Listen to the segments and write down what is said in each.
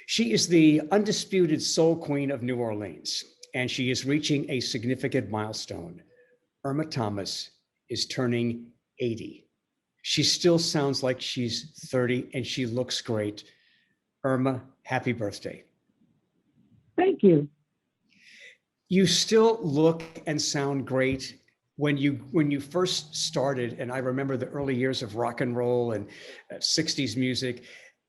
She is the undisputed soul queen of New Orleans, and she is reaching a significant milestone. Irma Thomas is turning 80. She still sounds like she's 30 and she looks great. Irma, happy birthday. Thank you. You still look and sound great. When you first started, and I remember the early years of rock and roll and 60s music,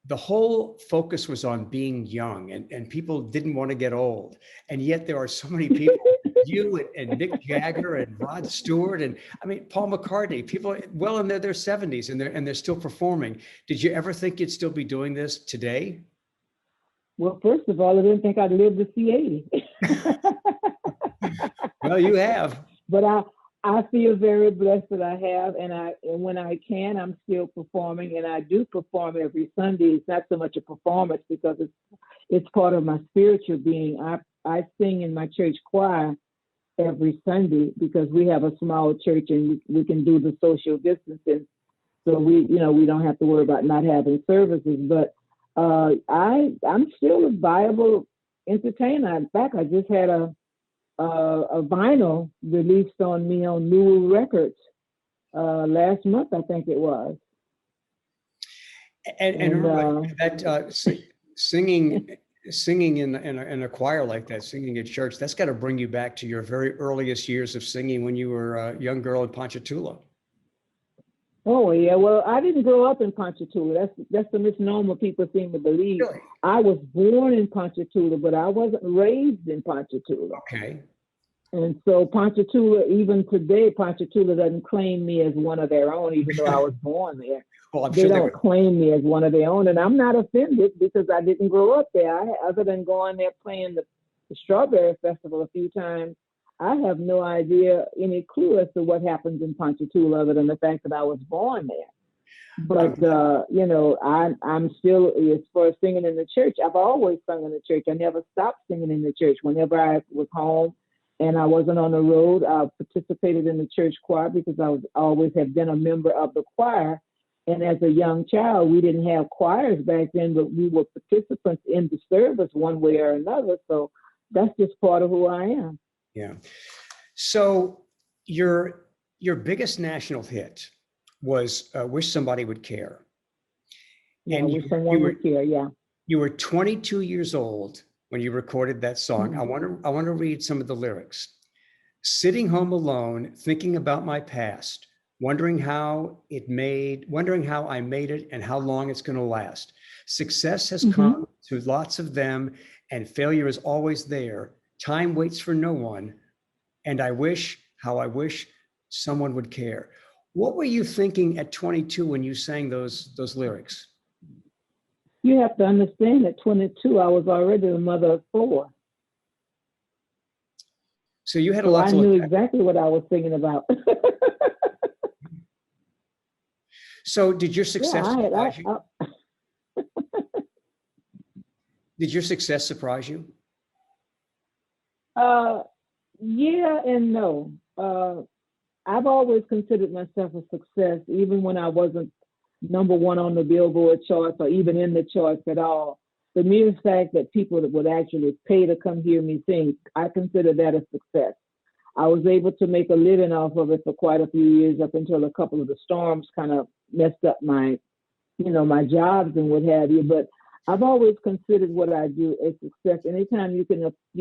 the whole focus was on being young, and people didn't want to get old. And yet there are so many people, you and Mick Jagger and Rod Stewart, and I mean, Paul McCartney, people well in their 70s and they're still performing. Did you ever think you'd still be doing this today? Well, first of all, I didn't think I'd live to see 80. Well, you have. But I feel very blessed that I have, and when I can, I'm still performing, and I do perform every Sunday. It's not so much a performance because it's part of my spiritual being. I sing in my church choir every Sunday because we have a small church and we can do the social distancing, so we don't have to worry about not having services. But I'm still a viable entertainer. In fact, I just had a vinyl released on me on New Records last month, I think it was. And that singing in a choir like that, singing at church, that's got to bring you back to your very earliest years of singing when you were a young girl in Ponchatoula. Oh yeah, well, I didn't grow up in Ponchatoula. That's the misnomer people seem to believe. Really? I was born in Ponchatoula, but I wasn't raised in Ponchatoula. Okay. And so Ponchatoula, even today, Ponchatoula doesn't claim me as one of their own, even though I was born there. Well, I'm they sure don't claim me as one of their own, and I'm not offended because I didn't grow up there. Other than going there playing the Strawberry Festival a few times, I have no idea, any clue as to what happens in Ponchatoula other than the fact that I was born there. But, I'm still, as far as singing in the church, I've always sung in the church. I never stopped singing in the church. Whenever I was home and I wasn't on the road, I participated in the church choir because I always have been a member of the choir. And as a young child, we didn't have choirs back then, but we were participants in the service one way or another. So that's just part of who I am. Yeah. So your biggest national hit was "Wish Somebody Would Care." Yeah, and Wish Someone Would Care. Yeah. You were 22 years old when you recorded that song. Mm-hmm. I want to read some of the lyrics. Sitting home alone, thinking about my past, wondering how I made it and how long it's going to last. Success has come to lots of them, and failure is always there. Time waits for no one, and I wish someone would care. What were you thinking at 22 when you sang those lyrics? You have to understand at 22, I was already the mother of 4. So you had a lot to look at. I knew exactly what I was singing about. So did your success surprise you? Did your success surprise you? Yeah and no. I've always considered myself a success, even when I wasn't number 1 on the Billboard charts or even in the charts at all. The mere fact that people that would actually pay to come hear me sing, I consider that a success. I was able to make a living off of it for quite a few years, up until a couple of the storms kind of messed up my jobs and what have you. But I've always considered what I do a success. Anytime you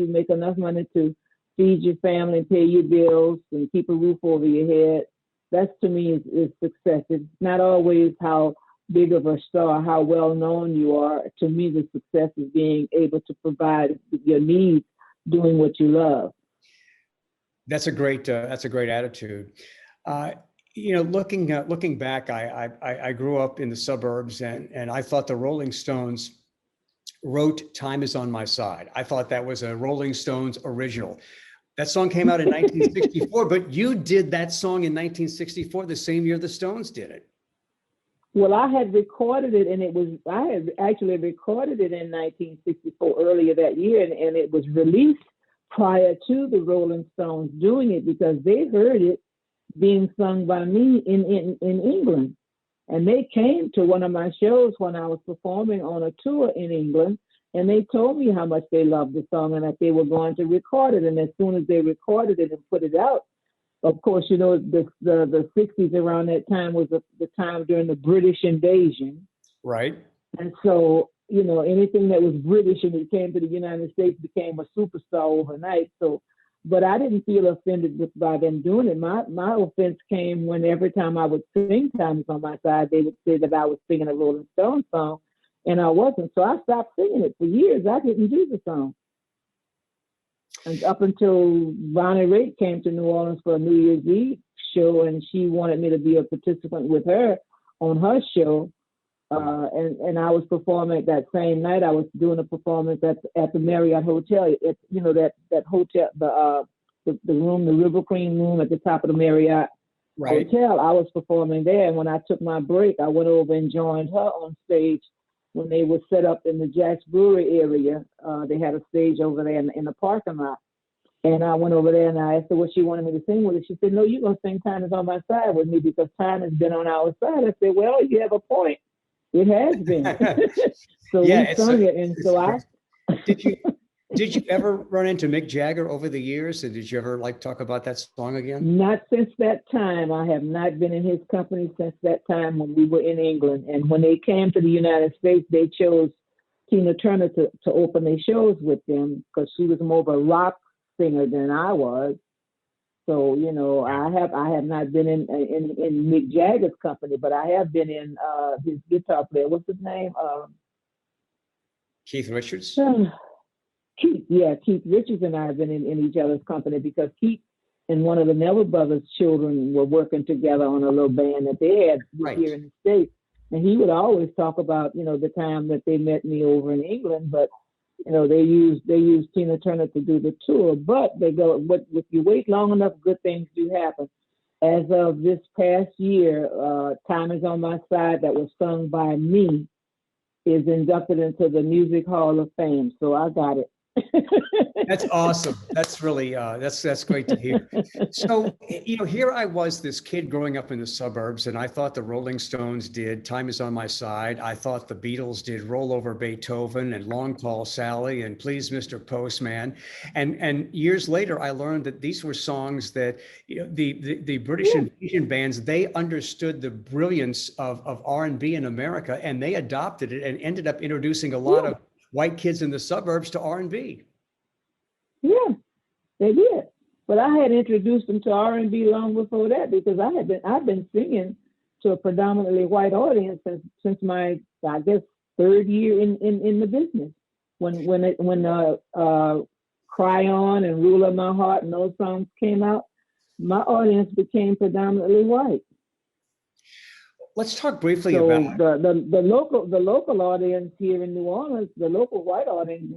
make enough money to feed your family and pay your bills and keep a roof over your head, that to me is success. It's not always how big of a star, how well known you are. To me, the success is being able to provide your needs, doing what you love. That's a great attitude. Looking back, I grew up in the suburbs, and I thought the Rolling Stones wrote "Time Is on My Side." I thought that was a Rolling Stones original. That song came out in 1964, but you did that song in 1964, the same year the Stones did it. Well, I had recorded it, and I had actually recorded it in 1964 earlier that year, and it was released prior to the Rolling Stones doing it because they heard it being sung by me in England. And they came to one of my shows when I was performing on a tour in England, and they told me how much they loved the song and that they were going to record it. And as soon as they recorded it and put it out, of course, you know, the 60s around that time was the time during the British invasion. Right. And so, you know, anything that was British and it came to the United States became a superstar overnight. So, but I didn't feel offended by them doing it. My offense came when every time I would sing Time Is on My Side, they would say that I was singing a Rolling Stone song, and I wasn't. So I stopped singing it for years. I didn't do the song. And up until Bonnie Raitt came to New Orleans for a New Year's Eve show, and she wanted me to be a participant with her on her show. And I was performing that same night. I was doing a performance at the Marriott Hotel. It's, you know, that hotel, the room, the River Queen room at the top of the Marriott Hotel. I was performing there, and when I took my break, I went over and joined her on stage when they were set up in the Jack's Brewery area. They had a stage over there in the parking lot. And I went over there and I asked her what she wanted me to sing with her. She said, "No, you're going to sing Time Is on My Side with me because time has been on our side." I said, "Well, you have a point. It has been." So yeah, we sung it. And so I... Did you ever run into Mick Jagger over the years? And did you ever talk about that song again? Not since that time. I have not been in his company since that time when we were in England. And when they came to the United States, they chose Tina Turner to open their shows with them because she was more of a rock singer than I was. So, you know, I have not been in Mick Jagger's company, but I have been in his guitar player. What's his name? Keith Richards? Keith Richards and I have been in each other's company because Keith and one of the Neville brothers' children were working together on a little band that they had here in the States. And he would always talk about, you know, the time that they met me over in England, but you know, they used Tina Turner to do the tour, but they go, but if you wait long enough, good things do happen. As of this past year, Time Is on My Side, that was sung by me, is inducted into the Music Hall of Fame. So I got it. That's awesome. That's really, that's great to hear. So, you know, here I was, this kid growing up in the suburbs, and I thought the Rolling Stones did Time Is on My Side. I thought the Beatles did Roll Over Beethoven and Long Tall Sally and Please Mr. Postman. And years later, I learned that these were songs that, you know, the British invasion bands, they understood the brilliance of R&B in America, and they adopted it and ended up introducing a lot of white kids in the suburbs to R&B. Yeah, they did. But I had introduced them to R&B long before that because I've been singing to a predominantly white audience since my, I guess, third year in the business. When Cry On and Rule of My Heart and those songs came out, my audience became predominantly white. Let's talk briefly about the local audience here in New Orleans, the local white audience,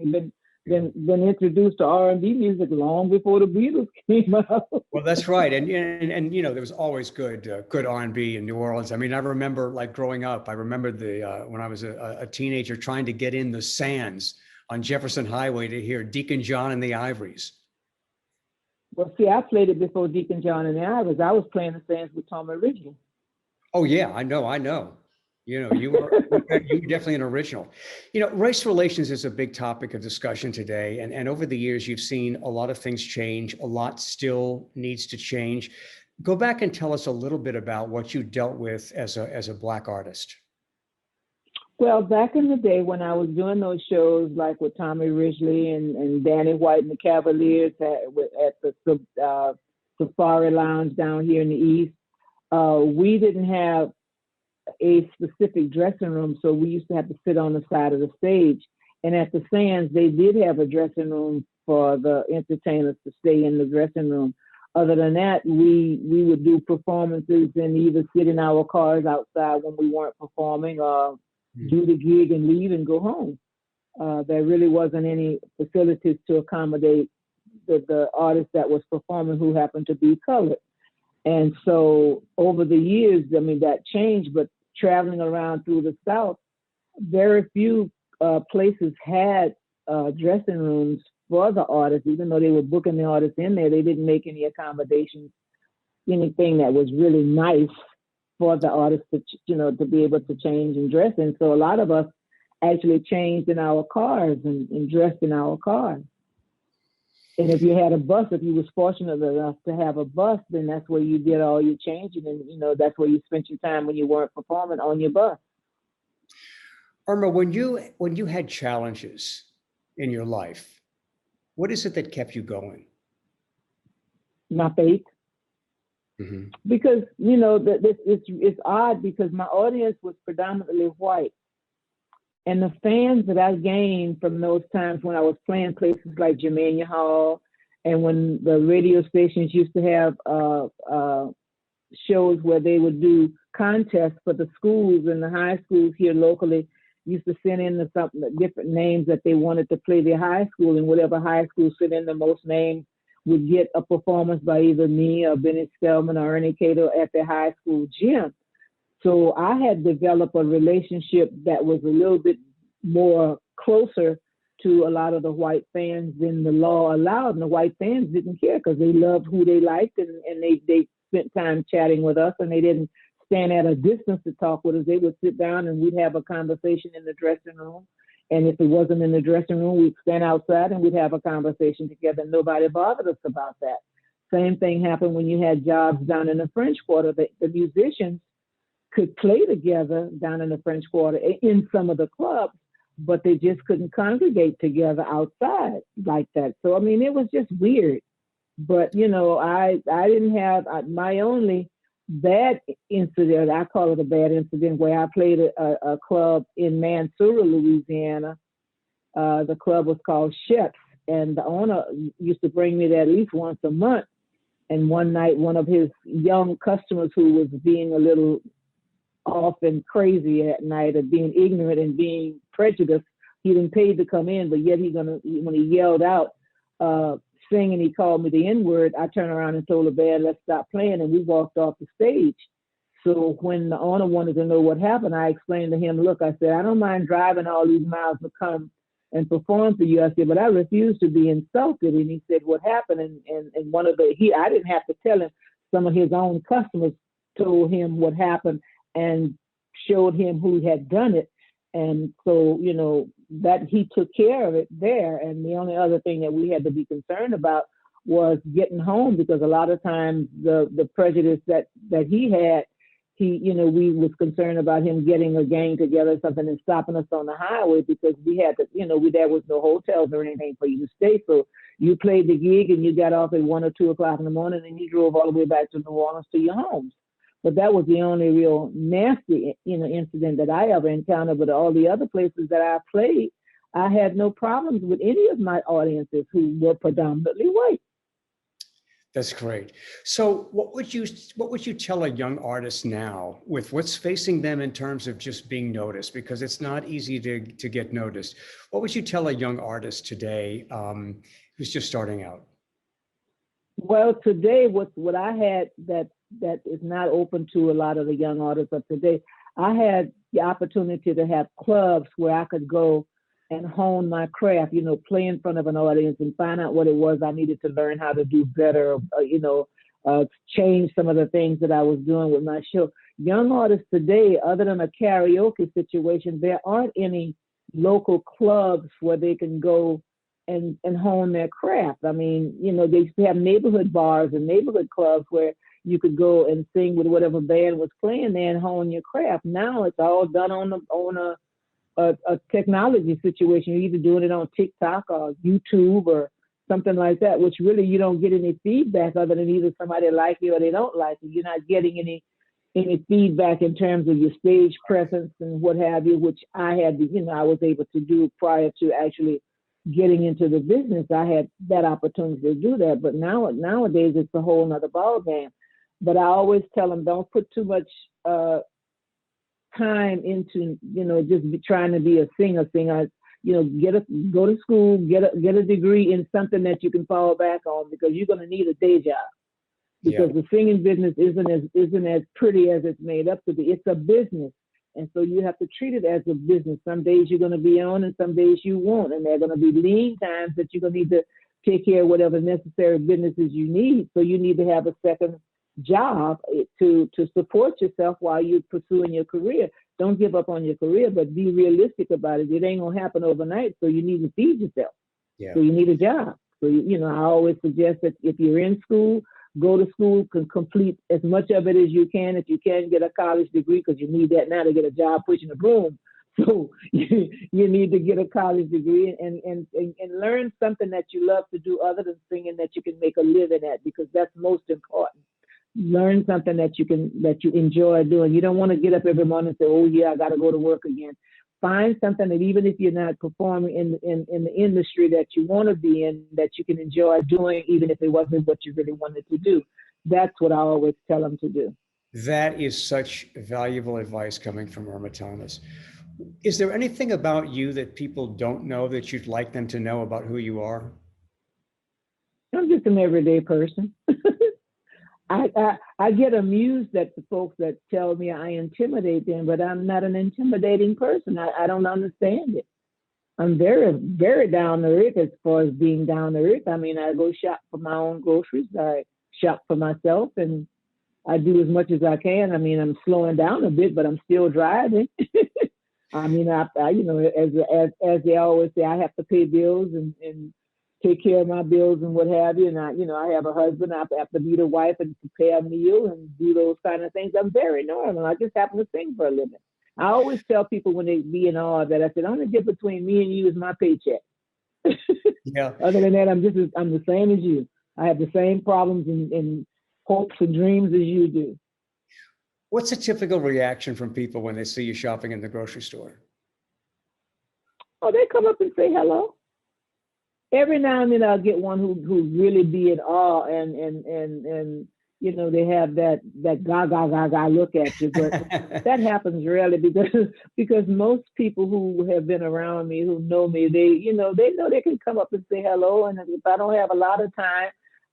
been introduced to R&B music long before the Beatles came out. Well, that's right, and you know, there was always good R&B in New Orleans. I mean, I remember growing up. I remember when I was a teenager trying to get in the Sands on Jefferson Highway to hear Deacon John and the Ivories. Well, see, I played it before Deacon John and the Ivories. I was playing the Sands with Tom originally. Oh yeah, I know. You know, you were definitely an original. You know, race relations is a big topic of discussion today. And over the years, you've seen a lot of things change. A lot still needs to change. Go back and tell us a little bit about what you dealt with as a Black artist. Well, back in the day when I was doing those shows, like with Tommy Ridgely and Danny White and the Cavaliers at the Safari Lounge down here in the East, we didn't have a specific dressing room, so we used to have to sit on the side of the stage. And at the Sands, they did have a dressing room for the entertainers to stay in the dressing room. Other than that, we would do performances and either sit in our cars outside when we weren't performing or do the gig and leave and go home. There really wasn't any facilities to accommodate the artist that was performing who happened to be colored. And so over the years, I mean, that changed, but traveling around through the South, very few places had dressing rooms for the artists. Even though they were booking the artists in there, they didn't make any accommodations, anything that was really nice for the artists to, you know, to be able to change and dress. And so a lot of us actually changed in our cars and dressed in our cars. And if you had a bus, if you was fortunate enough to have a bus, then that's where you did all your changing, and that's where you spent your time when you weren't performing on your bus. Irma, when you had challenges in your life, what is it that kept you going? My faith. Mm-hmm. Because it's odd because my audience was predominantly white, and the fans that I gained from those times when I was playing places like Germania Hall, and when the radio stations used to have shows where they would do contests for the schools, and the high schools here locally used to send in the different names that they wanted to play their high school, and whatever high school sent in the most names would get a performance by either me or Benny Spellman or Ernie Cato at their high school gym. So I had developed a relationship that was a little bit more closer to a lot of the white fans than the law allowed. And the white fans didn't care because they loved who they liked, and they spent time chatting with us, and they didn't stand at a distance to talk with us. They would sit down and we'd have a conversation in the dressing room. And if it wasn't in the dressing room, we'd stand outside and we'd have a conversation together. Nobody bothered us about that. Same thing happened when you had jobs down in the French Quarter. The musicians could play together down in the French Quarter in some of the clubs, but they just couldn't congregate together outside like that. So, I mean, it was just weird. But, I didn't have my only bad incident, I call it a bad incident, where I played a club in Mansoura, Louisiana. The club was called Chefs, and the owner used to bring me there at least once a month. And one night, one of his young customers who was being a little off and crazy at night, or being ignorant and being prejudiced, he didn't pay to come in, but yet when he yelled out, singing, he called me the N-word, I turned around and told the band, let's stop playing, and we walked off the stage. So when the owner wanted to know what happened, I explained to him, look, I said, I don't mind driving all these miles to come and perform for you. I said, but I refuse to be insulted. And he said, what happened? And I didn't have to tell him, some of his own customers told him what happened and showed him who had done it. And so, that he took care of it there. And the only other thing that we had to be concerned about was getting home, because a lot of times the prejudice that he had, we was concerned about him getting a gang together or something and stopping us on the highway, because we had to, there was no hotels or anything for you to stay. So you played the gig and you got off at 1 or 2 o'clock in the morning, and you drove all the way back to New Orleans to your homes. But that was the only real nasty, incident that I ever encountered. But all the other places that I played, I had no problems with any of my audiences who were predominantly white. That's great. So what would you tell a young artist now with what's facing them in terms of just being noticed? Because it's not easy to get noticed. What would you tell a young artist today who's just starting out? Well, today, what I had that is not open to a lot of the young artists of today, I had the opportunity to have clubs where I could go and hone my craft, play in front of an audience and find out what it was I needed to learn how to do better, change some of the things that I was doing with my show. Young artists today, other than a karaoke situation, there aren't any local clubs where they can go and hone their craft. I mean, they used to have neighborhood bars and neighborhood clubs where you could go and sing with whatever band was playing there and hone your craft. Now it's all done on a technology situation. You're either doing it on TikTok or YouTube or something like that, which really you don't get any feedback other than either somebody like you or they don't like you. You're not getting any feedback in terms of your stage presence and what have you, which I had to, I was able to do prior to actually getting into the business. I had that opportunity to do that. But nowadays it's a whole nother ball game. But I always tell them, don't put too much time into, just trying to be a singer. Go to school, get a degree in something that you can fall back on, because you're going to need a day job. Because the singing business isn't as pretty as it's made up to be. It's a business. And so you have to treat it as a business. Some days you're going to be on and some days you won't. And there are going to be lean times that you're going to need to take care of whatever necessary businesses you need. So you need to have a second job to support yourself while you're pursuing your career. don't give up on your career, but be realistic about it. It ain't gonna happen overnight, so you need to feed yourself. Yeah. So you need a job. So I always suggest that if you're in school, go to school, complete as much of it as you can. If you can, get a college degree, because you need that now to get a job pushing a broom. So you need to get a college degree and learn something that you love to do other than singing, that you can make a living at, because that's most important. Learn something that you enjoy doing. You don't want to get up every morning and say, oh yeah, I got to go to work again. Find something that, even if you're not performing in the industry that you want to be in, that you can enjoy doing, even if it wasn't what you really wanted to do. That's what I always tell them to do. That is such valuable advice coming from Irma Thomas. Is there anything about you that people don't know that you'd like them to know about who you are? I'm just an everyday person. I get amused at the folks that tell me I intimidate them, but I'm not an intimidating person. I don't understand it. I'm very, very down to earth as far as being down to earth. I mean, I go shop for my own groceries. I shop for myself, and I do as much as I can. I mean, I'm slowing down a bit, but I'm still driving. I mean, I as they always say, I have to pay bills and take care of my bills and what have you. And I have a husband. I have to meet a wife and prepare a meal and do those kind of things. I'm very normal. I just happen to sing for a living. I always tell people when they be in awe that I said, the only difference between me and you is my paycheck. Yeah. Other than that, I'm the same as you. I have the same problems and hopes and dreams as you do. What's a typical reaction from people when they see you shopping in the grocery store? Oh, they come up and say hello. Every now and then I'll get one who really be in awe and they have that gaga look at you, but that happens rarely because most people who have been around me, who know me, they know they can come up and say hello, and if I don't have a lot of time,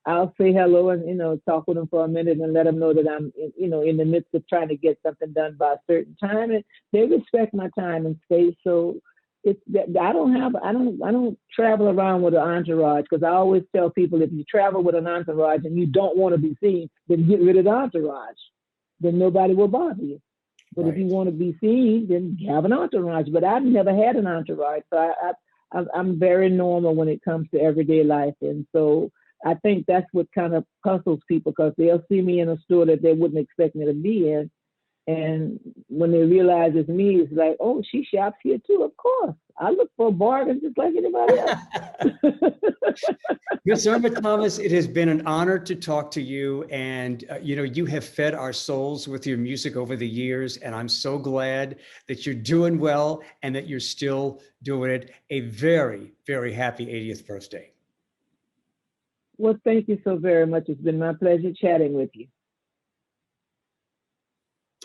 I'll say hello and talk with them for a minute and let them know that I'm in the midst of trying to get something done by a certain time, and they respect my time and space. So it's that I don't travel around with an entourage, because I always tell people, if you travel with an entourage and you don't want to be seen, then get rid of the entourage. Then nobody will bother you. But Right. if you want to be seen, then have an entourage. But I've never had an entourage, so I'm very normal when it comes to everyday life, and so I think that's what kind of puzzles people, because they'll see me in a store that they wouldn't expect me to be in. And when they realize it's me, it's like, oh, she shops here too. Of course. I look for a bargain just like anybody else. Miss Irma Thomas, it has been an honor to talk to you. And, you have fed our souls with your music over the years. And I'm so glad that you're doing well and that you're still doing it. A very, very happy 80th birthday. Well, thank you so very much. It's been my pleasure chatting with you.